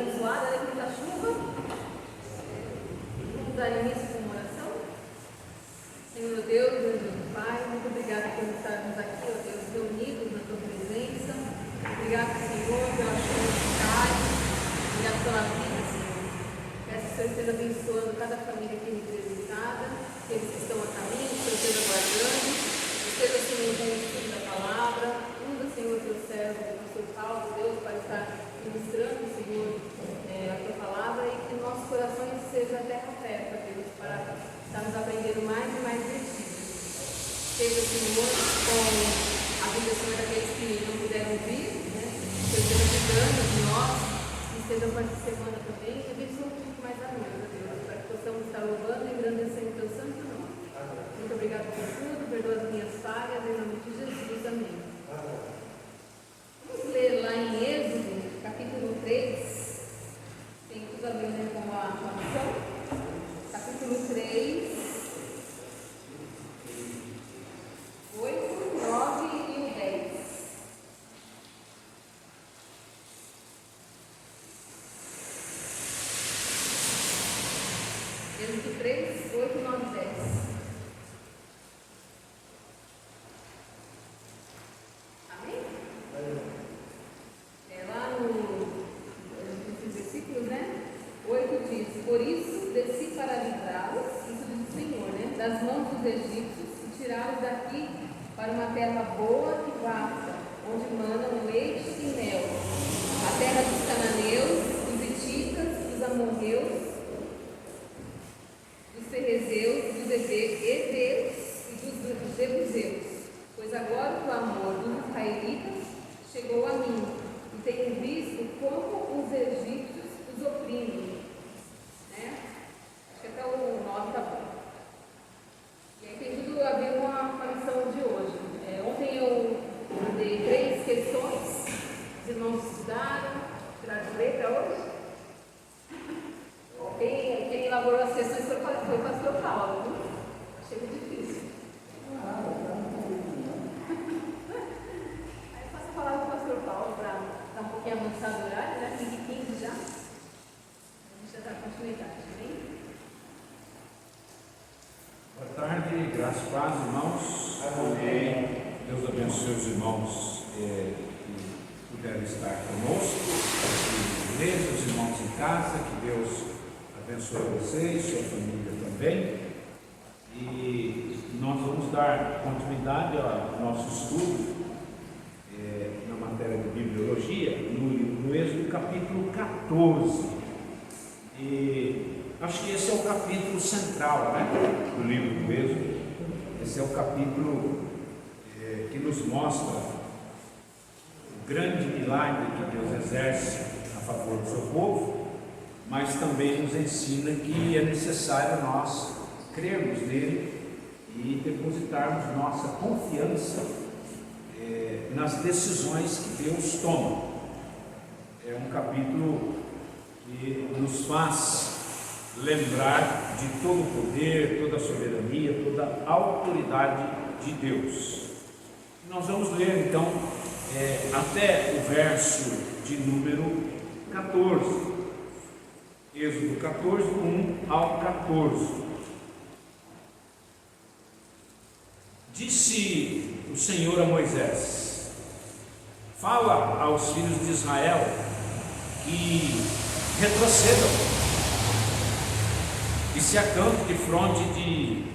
abençoada, né? Muita chuva. Vamos dar início com uma oração. Senhor Deus, meu Pai, muito obrigada por estarmos aqui, ó Deus, reunidos na tua presença. Obrigado, Senhor, pela sua vontade. Obrigado pela vida, Senhor. Peço que o Senhor esteja abençoando cada família aqui representada, aqueles que estão a caminho, que o Senhor esteja guardando. Esteja, Senhor, com o estudo da palavra. Usa, Senhor, teu servo, o pastor Paulo, Deus, para estar ministrando, Senhor, a tua palavra, e que nossos corações sejam terra fértil, Deus, para estarmos aprendendo mais e mais de ti. Seja, Senhor, com a vida, Senhor, daqueles que não puderam vir, né? Que esteja cuidando de nós, que estejam participando também, e abençoe um pouco mais a noite, Deus, para que possamos estar louvando e engrandecendo o teu santo nome. Muito obrigado por tudo, perdoa as minhas falhas, em nome de Jesus, amém. Vamos ler lá em Êxodo, capítulo 3, tem tudo a ver, né, com a missão. Capítulo 3, 8, 9 e o 10. Êxodo 3, 8, 9 e 10. Amém? Lá nos versículos, né? 8 diz: por isso desci para livrá-los, isso diz o Senhor, né? Das mãos dos egípcios, e tirá-los daqui para uma terra boa e vasta, onde manam leite e mel, a terra dos cananeus, dos hititas, dos amorreus, dos ferrezeus, dos heveus e dos jebuseus. Pois agora o clamor dos israelitas chegou a mim, e tenho visto como os egípcios os oprimem. Né? Acho que até o 9 está bom. E aí tem tudo a ver com a missão de hoje. Ontem eu dei 3 questões, os irmãos estudaram, tiraram de letra hoje. Quem elaborou as questões foi o pastor Paulo, viu? Achei muito difícil. Aí eu passo a palavra para o pastor Paulo para dar um pouquinho avançado o horário, né? 5h15 já. A gente já dá continuidade, amém? Boa tarde, graças a paz, irmãos. Amém. Deus abençoe os irmãos que puderam estar conosco, aqui na igreja, os irmãos em casa, que Deus abençoe vocês, sua família também. E nós vamos dar continuidade ao nosso estudo na matéria de bibliologia, no Êxodo capítulo 14. E acho que esse é o capítulo central, né, do livro do Êxodo. Esse é o capítulo que nos mostra o grande milagre que Deus exerce a favor do seu povo, mas também nos ensina que é necessário nós crermos nele e depositarmos nossa confiança nas decisões que Deus toma. É um capítulo que nos faz lembrar de todo o poder, toda a soberania, toda a autoridade de Deus. Nós vamos ler então até o verso de número 14. Êxodo 14, 1 ao 14. Disse o Senhor a Moisés: fala aos filhos de Israel que retrocedam e se acampem de fronte de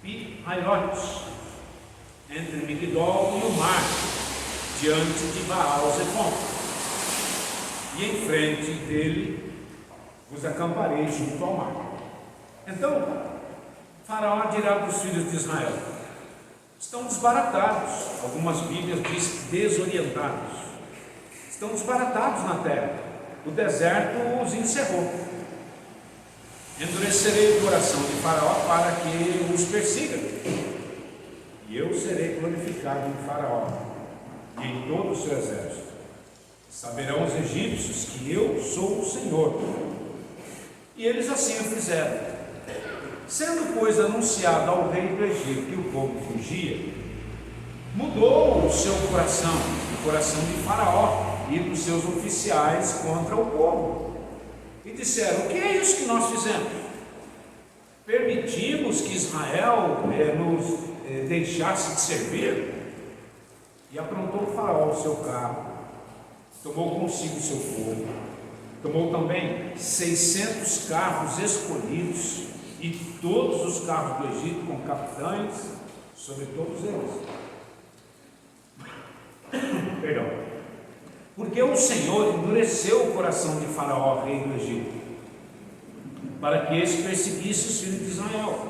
Pi-Hairot, entre Migdol e o mar, diante de Baal-Zephon, e em frente dele vos acamparei junto ao mar. Então Faraó dirá para os filhos de Israel: estão desbaratados, algumas Bíblias dizem desorientados, estão desbaratados na terra, o deserto os encerrou. Endurecerei o coração de Faraó para que os persiga, e eu serei glorificado em Faraó e em todo o seu exército. Saberão os egípcios que eu sou o Senhor. E eles assim o fizeram. Sendo, pois, anunciado ao rei do Egito que o povo fugia, mudou o seu coração, o coração de Faraó, e dos seus oficiais contra o povo. E disseram: o que é isso que nós fizemos? Permitimos que Israel nos deixasse de servir? E aprontou o Faraó o seu carro, tomou consigo o seu povo, tomou também 600 carros escolhidos e todos os carros do Egito com capitães sobre todos eles. Perdão. Porque o Senhor endureceu o coração de Faraó, rei do Egito, para que esse perseguisse os filhos de Israel.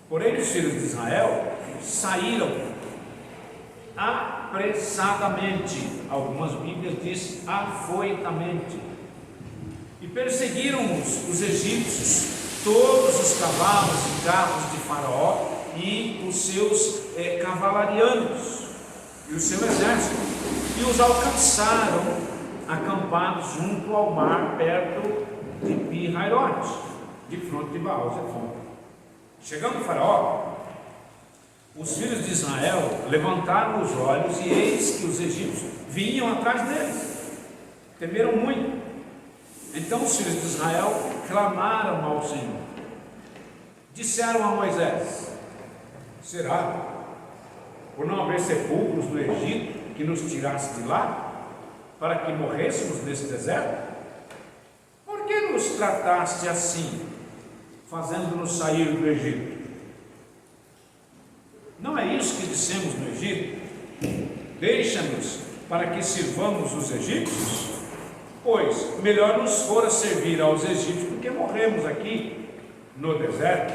Porém, os filhos de Israel saíram apressadamente, algumas Bíblias dizem afoitamente, e perseguiram os egípcios, todos os cavalos e carros de Faraó e os seus cavalarianos e o seu exército, e os alcançaram acampados junto ao mar, perto de Pi-Hairote, de fronte de Baal-Zephon. Chegando Faraó, os filhos de Israel levantaram os olhos, e eis que os egípcios vinham atrás deles. Temeram muito. Então os filhos de Israel clamaram ao Senhor. Disseram a Moisés: será por não haver sepulcros no Egito que nos tirasse de lá, para que morrêssemos nesse deserto? Por que nos trataste assim, fazendo-nos sair do Egito? Não é isso que dissemos no Egito: deixa-nos para que sirvamos os egípcios? Pois melhor nos fora servir aos egípcios do que morremos aqui no deserto.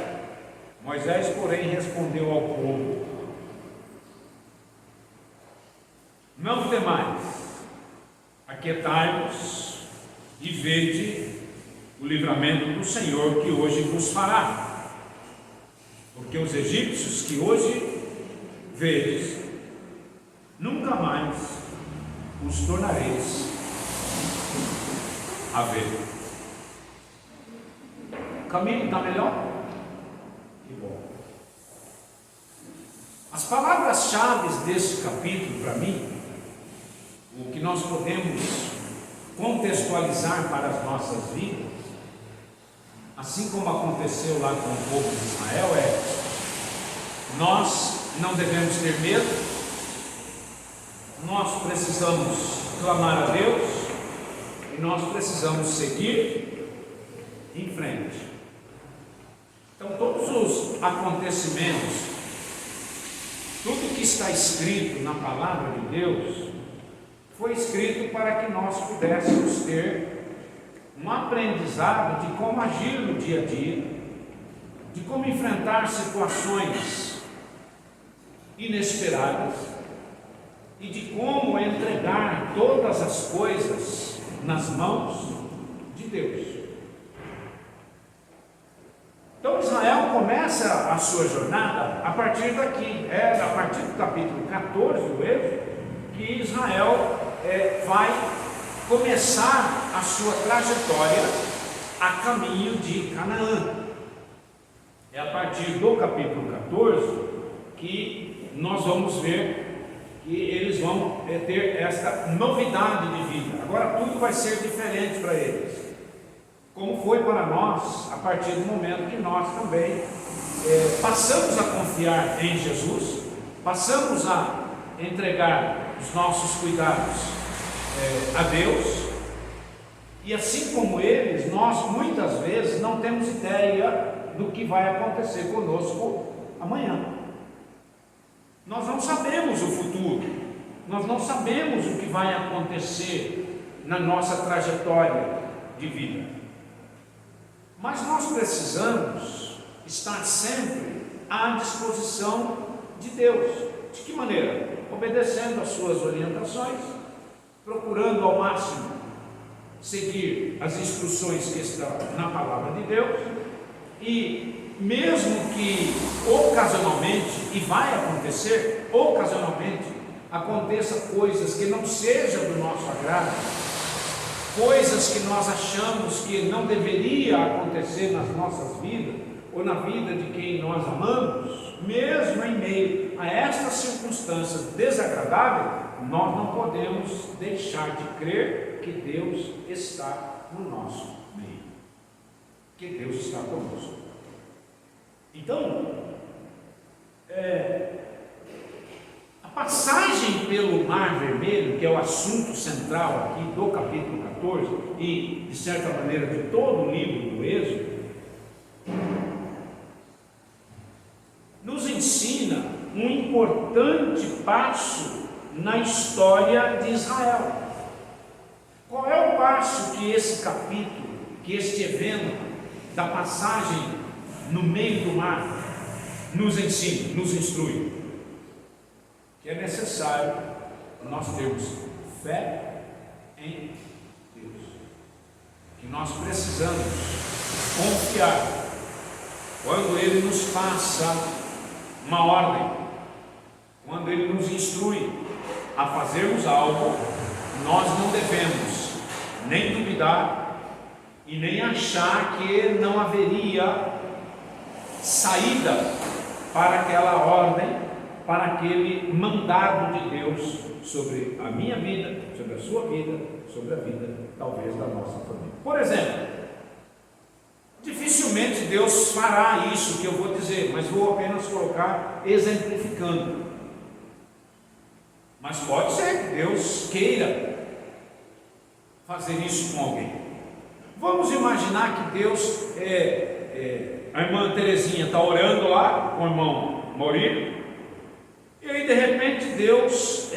Moisés, porém, respondeu ao povo: não temais, aquietai-vos e vede o livramento do Senhor que hoje vos fará, porque os egípcios que hoje vedes, nunca mais os tornareis a ver. O caminho está melhor? Que bom. As palavras-chave desse capítulo, para mim, o que nós podemos contextualizar para as nossas vidas, assim como aconteceu lá com o povo de Israel, é: nós não devemos ter medo, nós precisamos clamar a Deus e nós precisamos seguir em frente. Então, todos os acontecimentos, tudo que está escrito na palavra de Deus, foi escrito para que nós pudéssemos ter um aprendizado de como agir no dia a dia, de como enfrentar situações inesperadas e de como entregar todas as coisas nas mãos de Deus. Então Israel começa a sua jornada a partir daqui, a partir do capítulo 14 do Êxodo, que Israel vai começar a sua trajetória a caminho de Canaã. É a partir do capítulo 14 que nós vamos ver que eles vão ter esta novidade de vida. Agora tudo vai ser diferente para eles, como foi para nós a partir do momento que nós também passamos a confiar em Jesus, passamos a entregar os nossos cuidados a Deus, e assim como eles, nós muitas vezes não temos ideia do que vai acontecer conosco amanhã. Nós não sabemos o futuro, nós não sabemos o que vai acontecer na nossa trajetória de vida, mas nós precisamos estar sempre à disposição de Deus. De que maneira? Obedecendo às suas orientações, procurando ao máximo seguir as instruções que estão na palavra de Deus, e mesmo que ocasionalmente, e vai acontecer, ocasionalmente aconteça coisas que não sejam do nosso agrado, coisas que nós achamos que não deveria acontecer nas nossas vidas, ou na vida de quem nós amamos, mesmo em meio a estas circunstâncias desagradáveis, nós não podemos deixar de crer que Deus está no nosso meio, que Deus está conosco. Então, a passagem pelo Mar Vermelho, que é o assunto central aqui do capítulo 14 e, de certa maneira, de todo o livro do Êxodo, nos ensina um importante passo na história de Israel. Qual é o passo que esse capítulo, que este evento da passagem no meio do mar nos ensina, nos instrui? Que é necessário nós termos fé em Deus, que nós precisamos confiar quando Ele nos passa uma ordem, quando Ele nos instrui a fazermos algo, nós não devemos nem duvidar e nem achar que não haveria saída para aquela ordem, para aquele mandado de Deus sobre a minha vida, sobre a sua vida, sobre a vida, talvez, da nossa família. Por exemplo, dificilmente Deus fará isso que eu vou dizer, mas vou apenas colocar exemplificando. Mas pode ser que Deus queira fazer isso com alguém. Vamos imaginar que Deus, a irmã Terezinha está orando lá com o irmão Maurílio, e aí de repente Deus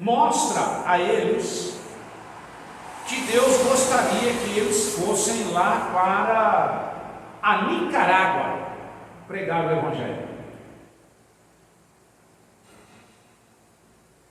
mostra a eles que Deus gostaria que eles fossem lá para a Nicarágua pregar o Evangelho.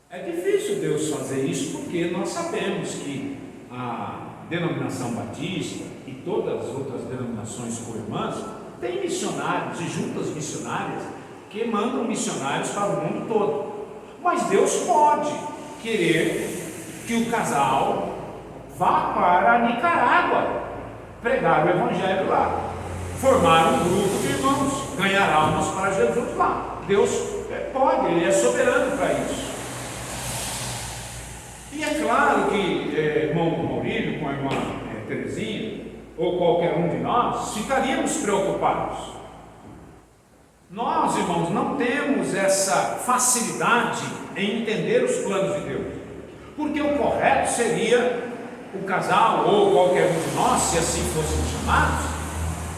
É difícil Deus fazer isso, porque nós sabemos que a denominação batista e todas as outras denominações co-irmãs têm missionários e juntas missionárias que mandam missionários para o mundo todo. Mas Deus pode querer que o casal vá para a Nicarágua pregar o Evangelho lá, formar um grupo de irmãos, ganhar almas para Jesus lá. Deus pode, Ele é soberano para isso. E é claro que irmão Maurílio com a irmã Terezinha, ou qualquer um de nós, ficaríamos preocupados. Nós, irmãos, não temos essa facilidade em entender os planos de Deus, porque o correto seria o casal, ou qualquer um de nós, se assim fôssemos chamados,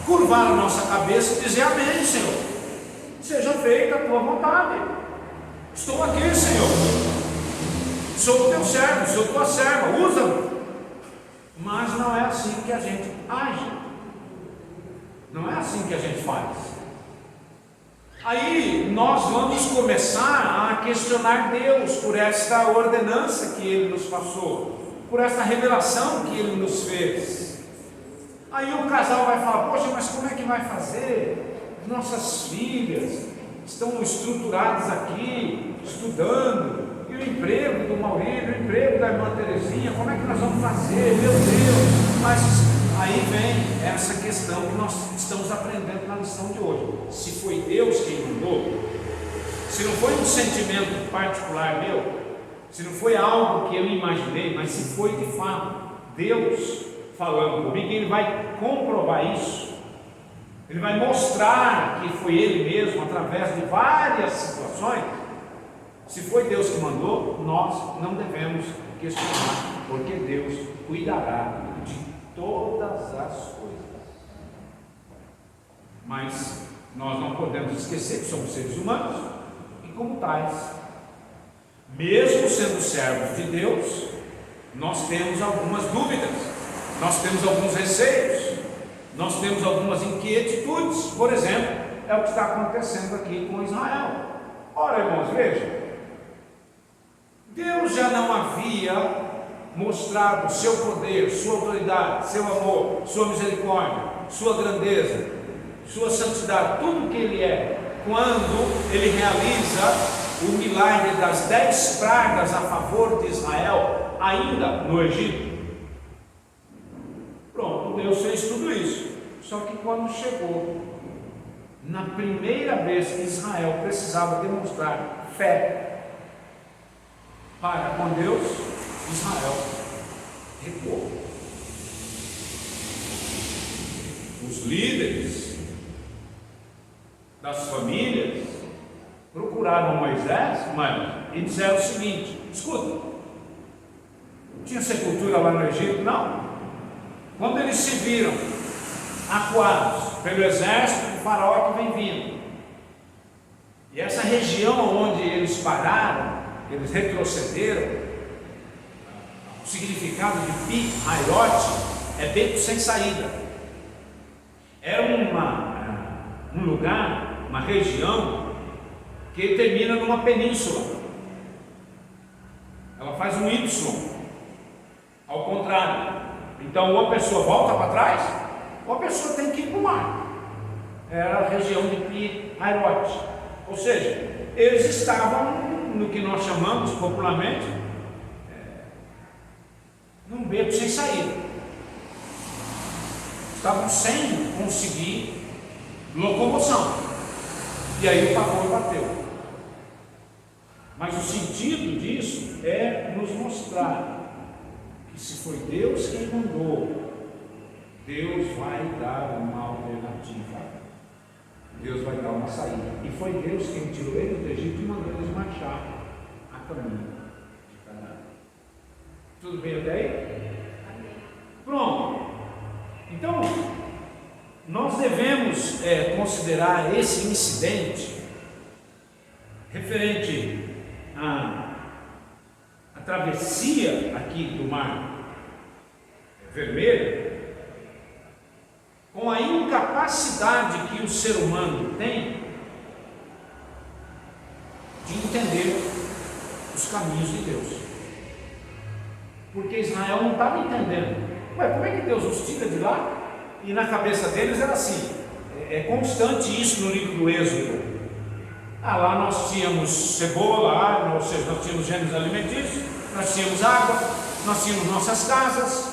curvar a nossa cabeça e dizer: amém, Senhor, seja feita a tua vontade, estou aqui, Senhor, sou o teu servo, sou tua serva, usa-me. Mas não é assim que a gente age, não é assim que a gente faz. Aí nós vamos começar a questionar Deus por esta ordenança que Ele nos passou, por esta revelação que Ele nos fez. Aí o casal vai falar: poxa, mas como é que vai fazer? Nossas filhas estão estruturadas aqui, estudando, e o emprego do Maurílio, o emprego da irmã Terezinha, como é que nós vamos fazer? Meu Deus! Mas aí vem essa questão que nós estamos aprendendo na lição de hoje. Se foi Deus quem mandou, se não foi um sentimento particular meu, se não foi algo que eu imaginei, mas se foi de fato Deus falando comigo, Ele vai comprovar isso. Ele vai mostrar que foi Ele mesmo, através de várias situações. Se foi Deus que mandou, nós não devemos questionar, porque Deus cuidará de todas as coisas. Mas nós não podemos esquecer que somos seres humanos, e como tais, mesmo sendo servos de Deus, nós temos algumas dúvidas, nós temos alguns receios, nós temos algumas inquietudes. Por exemplo, é o que está acontecendo aqui com Israel. Ora, irmãos, vejam, Deus já não havia mostrado seu poder, sua autoridade, seu amor, sua misericórdia, sua grandeza, sua santidade, tudo o que Ele é, quando Ele realiza o milagre das 10 pragas a favor de Israel, ainda no Egito. Pronto, Deus fez tudo isso. Só que quando chegou na primeira vez que Israel precisava demonstrar fé, para com Deus, Israel recuou. Os líderes das famílias procuraram Moisés, e disseram o seguinte: escuta, tinha sepultura lá no Egito? Não. Quando eles se viram acuados pelo exército do faraó que vem vindo, e essa região onde eles pararam, eles retrocederam, o significado de Pi-Hairote é beco sem saída. Era um lugar, uma região que termina numa península. Ela faz um Y, ao contrário. Então, ou a pessoa volta para trás, ou a pessoa tem que ir para o mar. Era a região de Pi-Hairote. Ou seja, eles estavam no que nós chamamos popularmente num beco sem saída. Estavam sem conseguir locomoção. E aí o pavor bateu. Mas o sentido disso é nos mostrar que se foi Deus quem mandou, Deus vai dar uma alternativa. Deus vai dar uma saída. E foi Deus quem tirou eles do Egito e mandou eles marchar a caminho de Canaã. Tudo bem até aí? Pronto. Então, nós devemos considerar esse incidente referente à travessia aqui do Mar Vermelho, com a incapacidade que o ser humano tem de entender os caminhos de Deus. Porque Israel não estava entendendo. Como é que Deus os tira de lá? E na cabeça deles era assim, é constante isso no livro do Êxodo. Lá nós tínhamos cebola, ou seja, nós tínhamos gêneros alimentícios, nós tínhamos água, nós tínhamos nossas casas,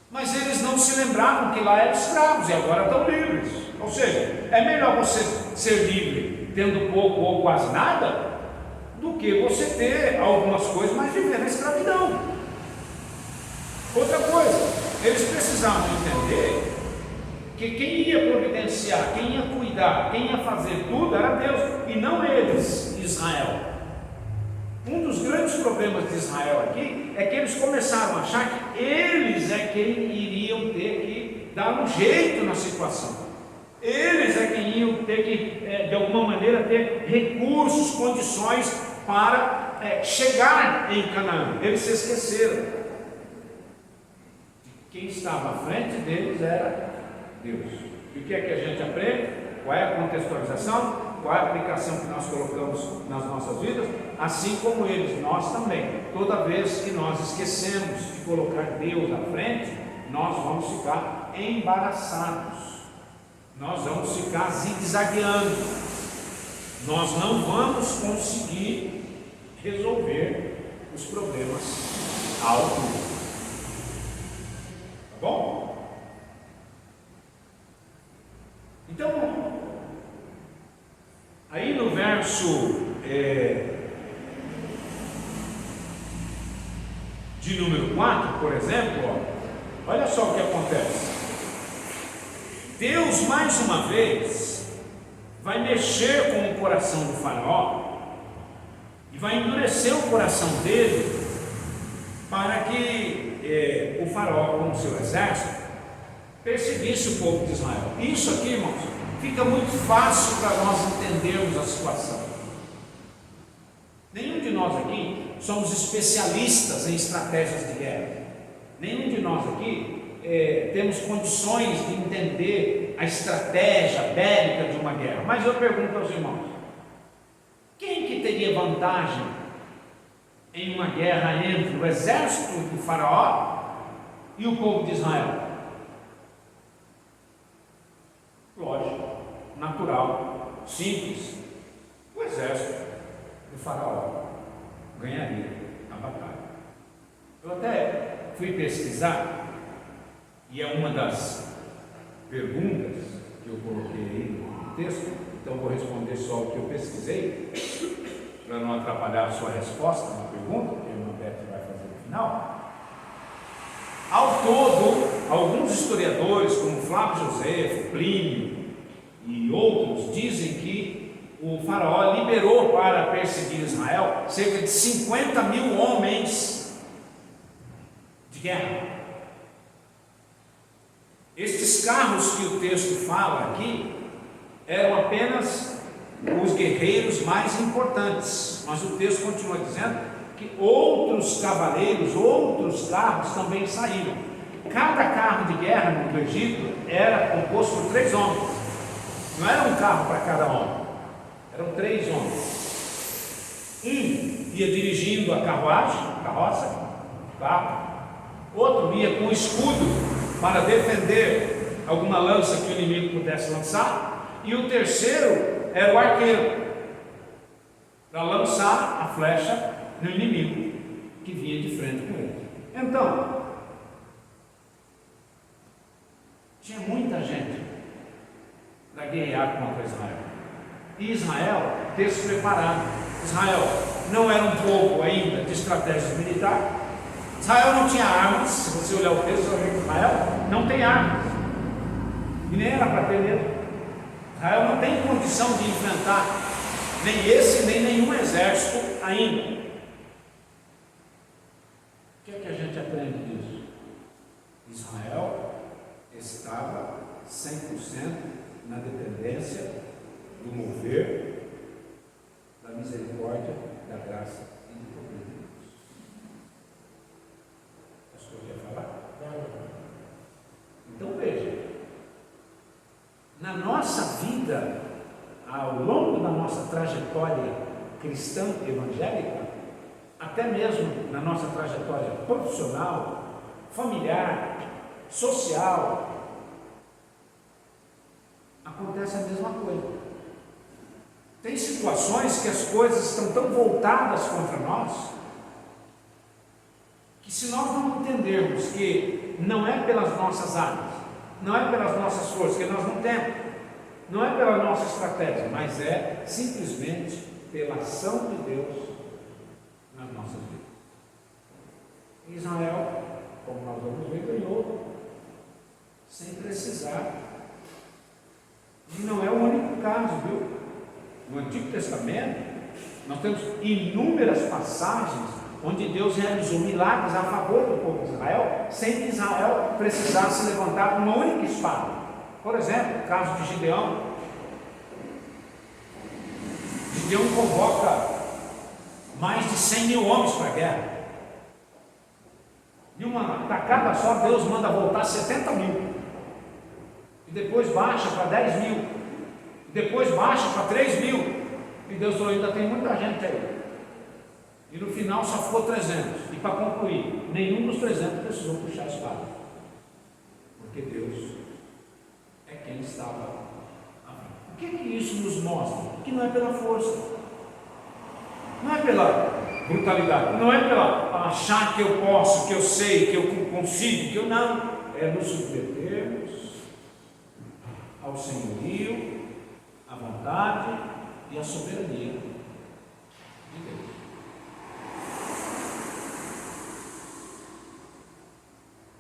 mas eles não se lembravam que lá eram escravos e agora estão livres. Ou seja, é melhor você ser livre tendo pouco ou quase nada, do que você ter algumas coisas, mas viver na escravidão. Outra coisa, eles precisavam entender que quem ia providenciar, quem ia cuidar, quem ia fazer tudo era Deus, e não eles, Israel. Um dos grandes problemas de Israel aqui é que eles começaram a achar que eles é quem iriam ter que dar um jeito na situação. Eles é quem iam ter que, de alguma maneira, ter recursos, condições para chegar em Canaã. Eles se esqueceram. Quem estava à frente deles era Deus. E o que é que a gente aprende? Qual é a contextualização? Qual é a aplicação que nós colocamos nas nossas vidas? Assim como eles, nós também. Toda vez que nós esquecemos de colocar Deus à frente, nós vamos ficar embaraçados. Nós vamos ficar zigue-zagueando. Nós não vamos conseguir resolver os problemas à altura. Tá bom? Então, aí no verso de número 4, por exemplo, olha só o que acontece. Deus mais uma vez vai mexer com o coração do faraó e vai endurecer o coração dele para que o faraó com o seu exército perseguisse o povo de Israel. Isso aqui, irmãos, fica muito fácil para nós entendermos a situação. Nenhum de nós aqui somos especialistas em estratégias de guerra. Nenhum de nós aqui temos condições de entender a estratégia bélica de uma guerra. Mas eu pergunto aos irmãos: quem que teria vantagem em uma guerra entre o exército do faraó e o povo de Israel? Lógico, natural, simples. O exército do faraó ganharia a batalha. Eu até fui pesquisar, e é uma das perguntas que eu coloquei aí no texto, então vou responder só o que eu pesquisei. para não atrapalhar a sua resposta na pergunta, que a irmã Beth vai fazer no final. Ao todo, alguns historiadores, como Flávio Josefo, Plínio e outros, dizem que o faraó liberou para perseguir Israel cerca de 50 mil homens de guerra. Estes carros que o texto fala aqui eram apenas os guerreiros mais importantes, mas o texto continua dizendo que outros cavaleiros, outros carros também saíram. Cada carro de guerra no Egito era composto por 3 homens, não era um carro para cada homem, eram 3 homens. Um ia dirigindo a carroça, o carro, outro ia com escudo para defender alguma lança que o inimigo pudesse lançar, e o terceiro era o arqueiro, para lançar a flecha no inimigo que vinha de frente com ele. Então, tinha muita gente para guerrear contra Israel, e Israel despreparado. Israel não era um povo ainda de estratégia militar. Israel não tinha armas. Se você olhar o texto, você vai ver que Israel não tem armas, e nem era para ter medo. Israel não tem condição de enfrentar nem esse, nem nenhum exército ainda. O que é que a gente aprende disso? Israel estava 100% na dependência do mover, da misericórdia, da graça e do poder de Deus. Acho que eu ia falar. Então veja, na nossa vida, ao longo da nossa trajetória cristã evangélica, até mesmo na nossa trajetória profissional, familiar, social, acontece a mesma coisa. Tem situações que as coisas estão tão voltadas contra nós, que se nós não entendermos que não é pelas nossas armas, não é pelas nossas forças, que nós não temos, não é pela nossa estratégia, mas é simplesmente pela ação de Deus nas nossas vidas. Israel, como nós vamos ver, ganhou sem precisar. E não é o único caso, viu? No Antigo Testamento, nós temos inúmeras passagens onde Deus realizou milagres a favor do povo de Israel, sem que Israel precisasse levantar uma única espada. Por exemplo, o caso de Gideão. Gideão convoca mais de 100 mil homens para a guerra. De uma tacada só, Deus manda voltar 70 mil. E depois baixa para 10 mil. E depois baixa para 3 mil. E Deus falou: ainda tem muita gente aí. E no final só ficou 300. E para concluir, nenhum dos 300 precisou puxar a espada, porque Deus é quem estava à frente. O que é que isso nos mostra? Que não é pela força, não é pela brutalidade, não é pela achar que eu posso, que eu sei, que eu consigo, que eu não. É nos submetermos ao senhorio, à vontade e à soberania de Deus.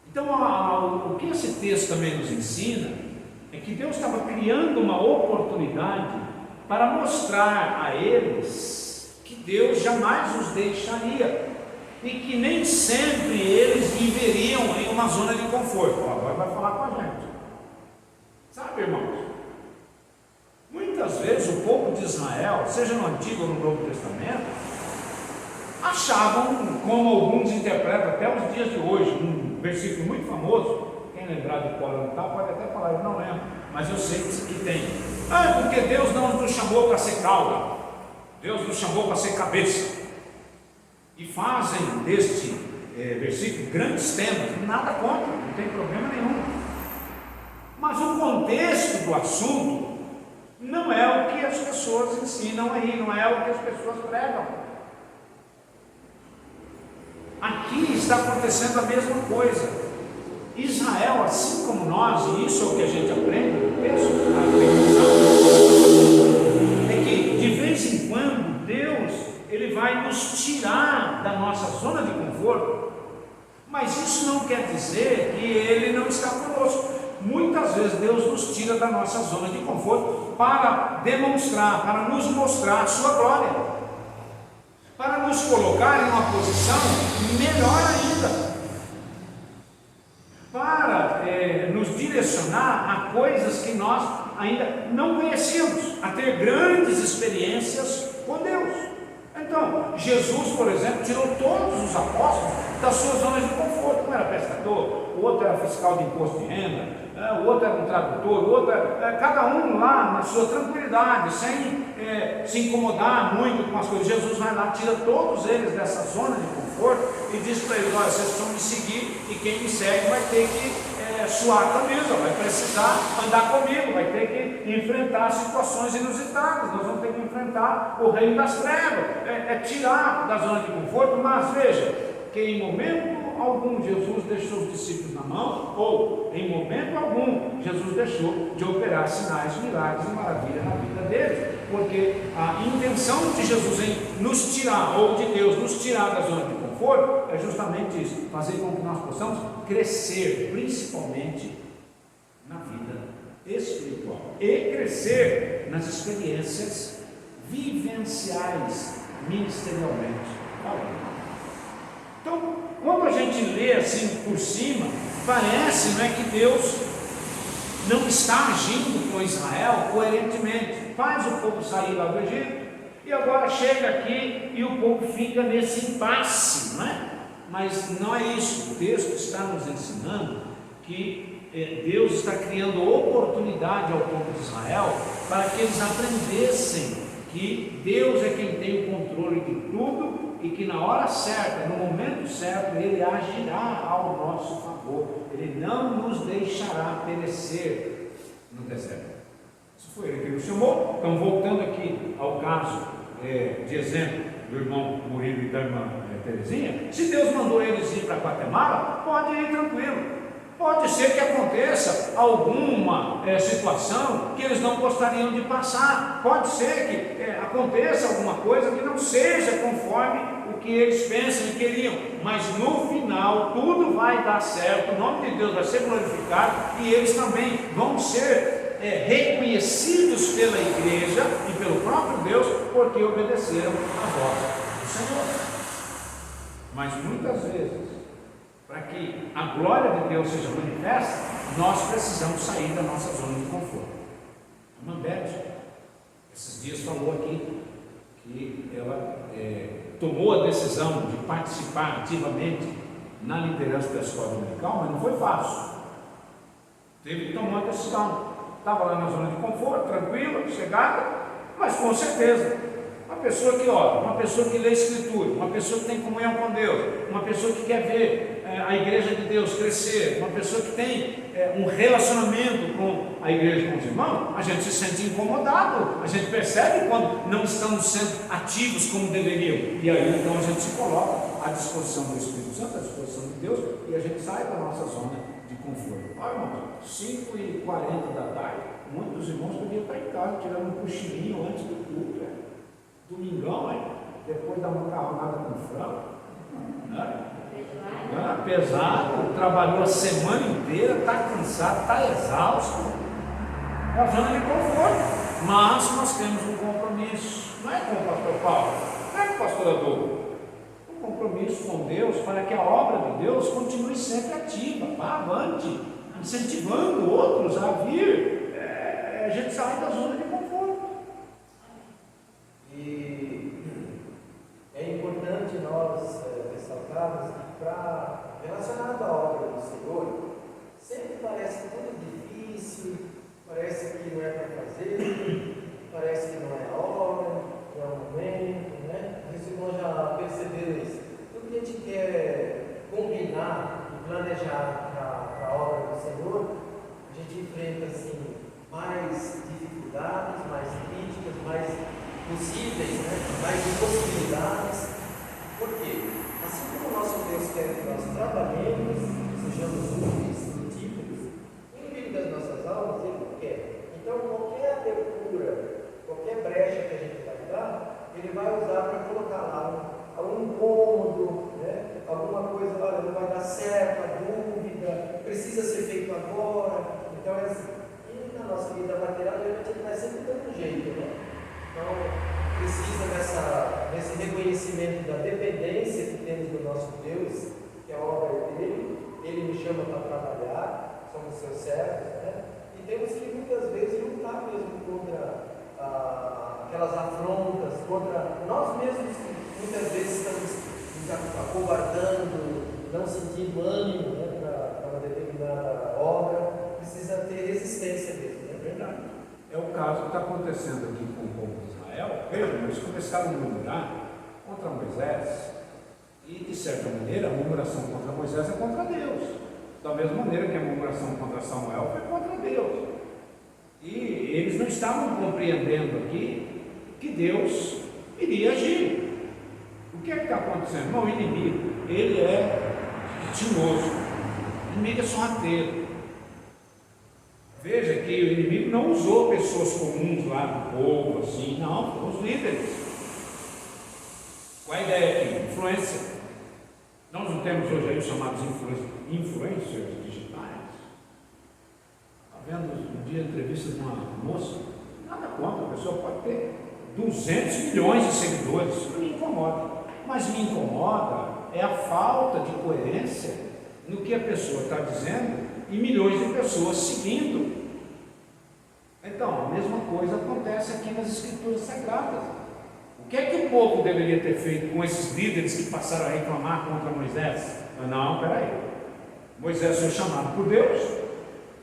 Então, o que esse texto também nos ensina é que Deus estava criando uma oportunidade para mostrar a eles que Deus jamais os deixaria e que nem sempre eles viveriam em uma zona de conforto. Agora vai falar com a gente. Sabe, irmãos? Muitas vezes o povo de Israel, seja no Antigo ou no Novo Testamento, achavam, como alguns interpretam até os dias de hoje, um versículo muito famoso, quem lembrar de qual não está, pode até falar, eu não lembro, mas eu sei que tem. Porque Deus não nos chamou para ser cauda, Deus nos chamou para ser cabeça. E fazem deste versículo grandes temas, nada contra, não tem problema nenhum. Mas o contexto do assunto não é o que as pessoas ensinam aí, não é o que as pessoas pregam. Aqui está acontecendo a mesma coisa. Israel, assim como nós, e isso é o que a gente aprende no texto, é que de vez em quando Deus Ele vai nos tirar da nossa zona de conforto, mas isso não quer dizer que Ele não está conosco. Muitas vezes Deus nos tira da nossa zona de conforto para demonstrar, para nos mostrar a sua glória, para nos colocar em uma posição melhor ainda, para nos direcionar a coisas que nós ainda não conhecíamos, a ter grandes experiências com Deus. Então, Jesus, por exemplo, tirou todos os apóstolos da sua zona de conforto. Um era pescador, o outro era fiscal de imposto de renda, o outro era um tradutor, o outro era, cada um lá na sua tranquilidade, sem se incomodar muito com as coisas. Jesus vai lá, tira todos eles dessa zona de conforto e diz para eles: olha, vocês vão me seguir, e quem me segue vai ter que suar a camisa, vai precisar andar comigo, vai ter que enfrentar situações inusitadas, nós vamos ter que enfrentar o reino das trevas, tirar da zona de conforto. Mas veja, que em momento algum Jesus deixou os discípulos na mão, ou em momento algum Jesus deixou de operar sinais, milagres e maravilhas na vida deles, porque a intenção de Jesus em nos tirar, ou de Deus nos tirar da zona de conforto, é justamente isso: fazer com que nós possamos crescer, principalmente na vida espiritual, e crescer nas experiências vivenciais, ministerialmente falando. Então, quando a gente lê assim por cima, parece, não é, que Deus não está agindo com Israel coerentemente. Faz o povo sair lá do Egito, e agora chega aqui e o povo fica nesse impasse, não é? Mas não é isso. O texto está nos ensinando que Deus está criando oportunidade ao povo de Israel para que eles aprendessem que Deus é quem tem o controle de tudo, e que na hora certa, no momento certo, Ele agirá ao nosso favor. Ele não nos deixará perecer no deserto. Isso foi Ele que nos chamou. Então, voltando aqui ao caso de exemplo do irmão Murilo e da irmã Terezinha, se Deus mandou eles ir para Guatemala, pode ir tranquilo. Pode ser que aconteça alguma situação que eles não gostariam de passar, pode ser que aconteça alguma coisa que não seja conforme o que eles pensam e queriam, mas no final tudo vai dar certo, o nome de Deus vai ser glorificado, e eles também vão ser reconhecidos pela igreja e pelo próprio Deus, porque obedeceram a voz do Senhor. Mas muitas vezes, para que a glória de Deus seja manifesta, nós precisamos sair da nossa zona de conforto. A Mambete, esses dias, falou aqui que ela tomou a decisão de participar ativamente na liderança da escola dominical, mas não foi fácil. Teve que tomar a decisão. Estava lá na zona de conforto, tranquila, chegada, mas com certeza, uma pessoa que ora, uma pessoa que lê a Escritura, uma pessoa que tem comunhão com Deus, uma pessoa que quer ver a igreja de Deus crescer, uma pessoa que tem um relacionamento com a igreja, com os irmãos, a gente se sente incomodado, a gente percebe quando não estamos sendo ativos como deveriam, e aí então a gente se coloca à disposição do Espírito Santo, à disposição de Deus, e a gente sai da nossa zona de conforto. Olha, irmãos, 5h40 da tarde, muitos irmãos podiam estar em casa, tirando um cochilinho antes do culto, domingão, depois da macarronada com frango, pesado, trabalhou a semana inteira, está cansado, está exausto, é a zona de conforto, mas nós temos um compromisso, não é com o pastor Paulo, não é com o pastor Adolfo, um compromisso com Deus para que a obra de Deus continue sempre ativa, vá avante, incentivando outros a vir, a gente sai da zona de conforto. E é importante nós ressaltarmos que, relacionado à obra do Senhor, sempre parece tudo difícil, parece que não é para fazer, parece que não é a hora, não é o momento, né? Os irmãos já perceberam isso. Tudo que a gente quer combinar e planejar para a obra do Senhor, a gente enfrenta assim mais dificuldades, mais críticas, mais possíveis, né? Mais impossibilidades. Por quê? Assim como o nosso Deus quer que nós trabalhemos, sejamos úteis, frutíferos, no meio das nossas almas, Ele quer. Então, qualquer abertura, qualquer brecha que a gente vai dar, Ele vai usar para colocar lá algum incômodo, né? Alguma coisa, olha, não vai dar certo, a dúvida, precisa ser feito agora. Então, é assim. E na nossa vida material, a gente vai sempre dando um jeito, né? Então, precisa desse reconhecimento da dependência que temos do nosso Deus, que a obra é dele, ele me chama para trabalhar, somos seus servos, né? E temos que muitas vezes lutar mesmo contra aquelas afrontas, contra nós mesmos que muitas vezes estamos nos acovardando, não sentindo ânimo, né, para uma determinada obra. Precisa ter resistência mesmo, é verdade. É o caso que está acontecendo aqui com o povo de Israel. Vejam, eles começaram a murmurar contra Moisés, e de certa maneira a murmuração contra Moisés é contra Deus, da mesma maneira que a murmuração contra Samuel foi contra Deus. E eles não estavam compreendendo aqui que Deus iria agir. O que é que está acontecendo? Não, o inimigo, ele é tinhoso, o inimigo é sorrateiro. Veja que o inimigo não usou pessoas comuns lá do povo, assim, não, foram os líderes. Qual é a ideia aqui? Influência. Nós não temos hoje aí os chamados influencers digitais. Está vendo um dia a entrevista de uma moça? Nada contra, a pessoa pode ter 200 milhões de seguidores, isso não me incomoda. Mas me incomoda é a falta de coerência no que a pessoa está dizendo e milhões de pessoas seguindo. Então, a mesma coisa acontece aqui nas Escrituras Sagradas. O que é que o povo deveria ter feito com esses líderes que passaram a reclamar contra Moisés? Não, peraí. Moisés foi chamado por Deus,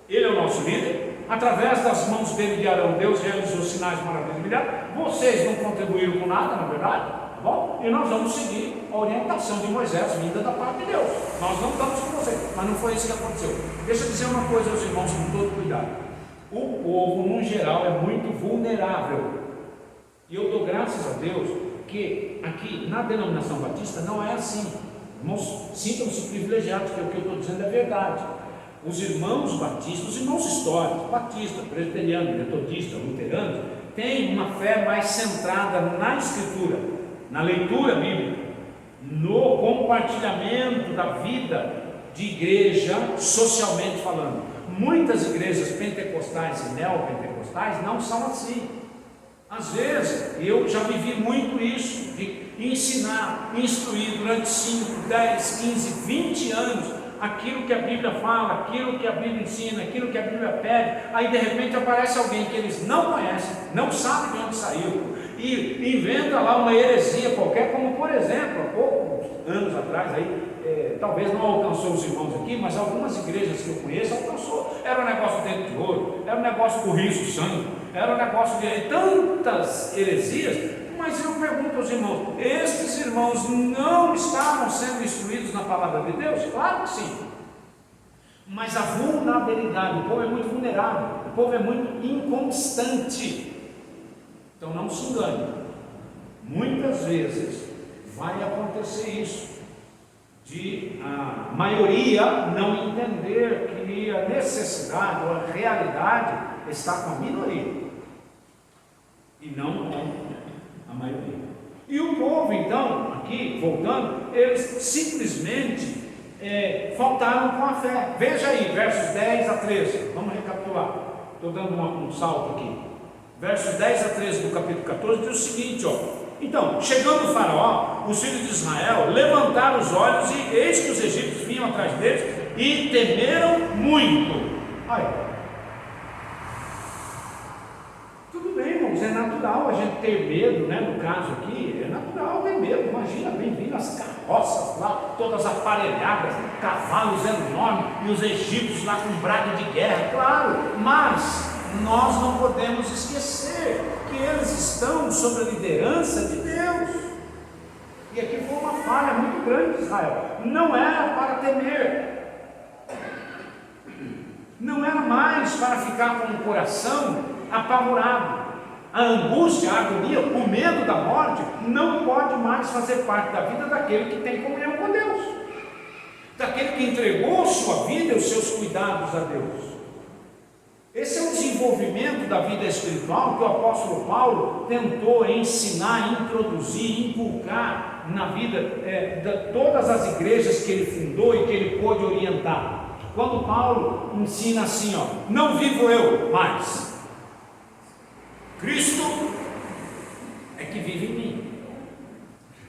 ele é o nosso líder, através das mãos dele de Arão, Deus realizou sinais, maravilhas e milagres. Vocês não contribuíram com nada, na verdade, tá bom? E nós vamos seguir a orientação de Moisés, vinda da parte de Deus. Nós não estamos com vocês, mas não foi isso que aconteceu. Deixa eu dizer uma coisa aos irmãos com todo cuidado. O povo, no geral, é muito vulnerável. E eu dou graças a Deus que aqui na denominação batista não é assim. Irmãos, sintam-se privilegiados, porque o que eu estou dizendo é verdade. Os irmãos batistas, os irmãos históricos, batista, presbiteriano, metodista, luterano, têm uma fé mais centrada na Escritura, na leitura bíblica, no compartilhamento da vida de igreja, socialmente falando. Muitas igrejas pentecostais e neopentecostais não são assim. Às vezes, eu já vivi muito isso, de ensinar, instruir durante 5, 10, 15, 20 anos, aquilo que a Bíblia fala, aquilo que a Bíblia ensina, aquilo que a Bíblia pede. Aí de repente aparece alguém que eles não conhecem, não sabem de onde saiu, e inventa lá uma heresia qualquer, como por exemplo, há poucos anos atrás, talvez não alcançou os irmãos aqui, mas algumas igrejas que eu conheço alcançou. Era um negócio dentro de ouro, era um negócio com riso, sangue, era um negócio de tantas heresias. Mas eu pergunto aos irmãos, estes irmãos não estavam sendo instruídos na palavra de Deus? Claro que sim. Mas a vulnerabilidade, o povo é muito vulnerável, o povo é muito inconstante. Então não se engane, muitas vezes vai acontecer isso, de a maioria não entender que a necessidade ou a realidade está com a minoria e não com a maioria. E o povo então, aqui voltando, eles simplesmente faltaram com a fé. Veja aí, versos 10 a 13, vamos recapitular, estou dando um salto aqui. Versos 10 a 13 do capítulo 14 diz o seguinte, então, chegando o faraó, os filhos de Israel levantaram os olhos e eis que os egípcios vinham atrás deles e temeram muito. Aí, tudo bem, irmãos, é natural a gente ter medo, né? No caso aqui, é natural ter medo. Imagina, bem vindo as carroças lá, todas aparelhadas, cavalos enormes e os egípcios lá com brado de guerra, claro, mas nós não podemos esquecer que eles estão sob a liderança de Deus. E aqui foi uma falha muito grande de Israel. Não era para temer, não era mais para ficar com o coração apavorado. A angústia, a agonia, o medo da morte não pode mais fazer parte da vida daquele que tem comunhão com Deus, daquele que entregou sua vida e os seus cuidados a Deus. Esse é o desenvolvimento da vida espiritual que o apóstolo Paulo tentou ensinar, introduzir, inculcar na vida de todas as igrejas que ele fundou e que ele pôde orientar. Quando Paulo ensina assim, ó, não vivo eu mais, Cristo é que vive em mim.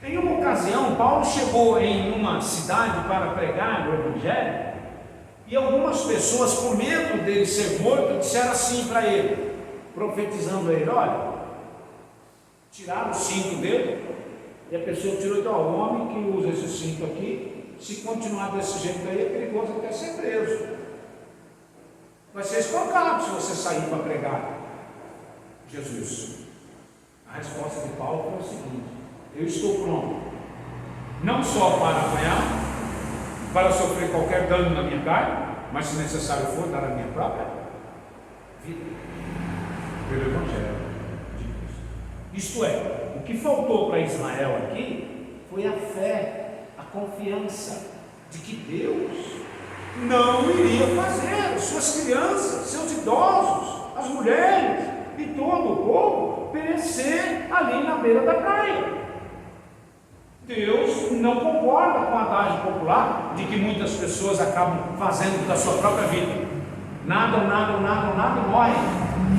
Em uma ocasião, Paulo chegou em uma cidade para pregar o Evangelho, e algumas pessoas, por medo dele ser morto, disseram assim para ele, profetizando a ele: olha, tiraram o cinto dele, e a pessoa tirou, então, o homem que usa esse cinto aqui, se continuar desse jeito aí, é perigoso até ser preso, vai ser espancado se você sair para pregar Jesus. A resposta de Paulo foi a seguinte: eu estou pronto, não só para apanhar, para sofrer qualquer dano na minha carne, mas se necessário for, dar a minha própria vida pelo Evangelho de Cristo. Isto é, o que faltou para Israel aqui foi a fé, a confiança de que Deus não iria fazer suas crianças, seus idosos, as mulheres e todo o povo perecer ali na beira da praia. Deus não concorda com a adagem popular de que muitas pessoas acabam fazendo da sua própria vida. Nadam e morrem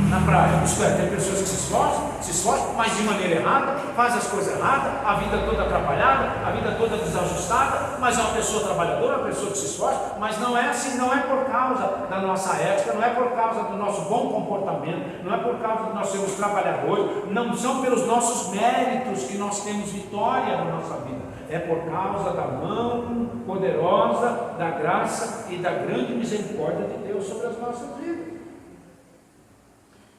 na praia. Isto é, tem pessoas que se esforçam, mas de maneira errada, fazem as coisas erradas, a vida toda atrapalhada, a vida toda desajustada, mas é uma pessoa trabalhadora, uma pessoa que se esforça, mas não é assim, não é por causa da nossa ética, não é por causa do nosso bom comportamento, não é por causa de nós sermos trabalhadores, não são pelos nossos méritos que nós temos vitória na nossa vida, é por causa da mão poderosa, da graça e da grande misericórdia de Deus sobre as nossas vidas.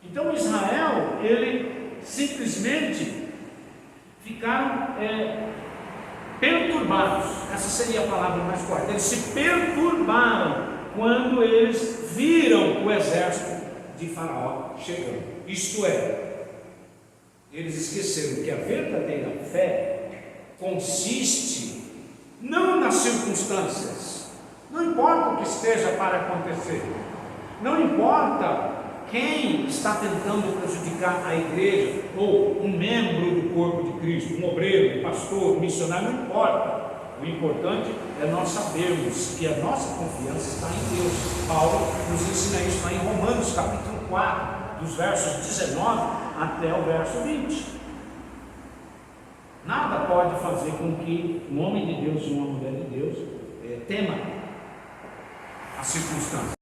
Então Israel, ele simplesmente ficaram perturbados, essa seria a palavra mais correta, eles se perturbaram quando eles viram o exército de Faraó chegando. Isto é, eles esqueceram que a verdadeira fé consiste não nas circunstâncias, não importa o que esteja para acontecer, não importa quem está tentando prejudicar a igreja, ou um membro do corpo de Cristo, um obreiro, um pastor, um missionário, não importa. O importante é nós sabermos que a nossa confiança está em Deus. Paulo nos ensina isso lá em Romanos capítulo 4, dos versos 19 até o verso 20. Nada pode fazer com que um homem de Deus e uma mulher de Deus tema a circunstância.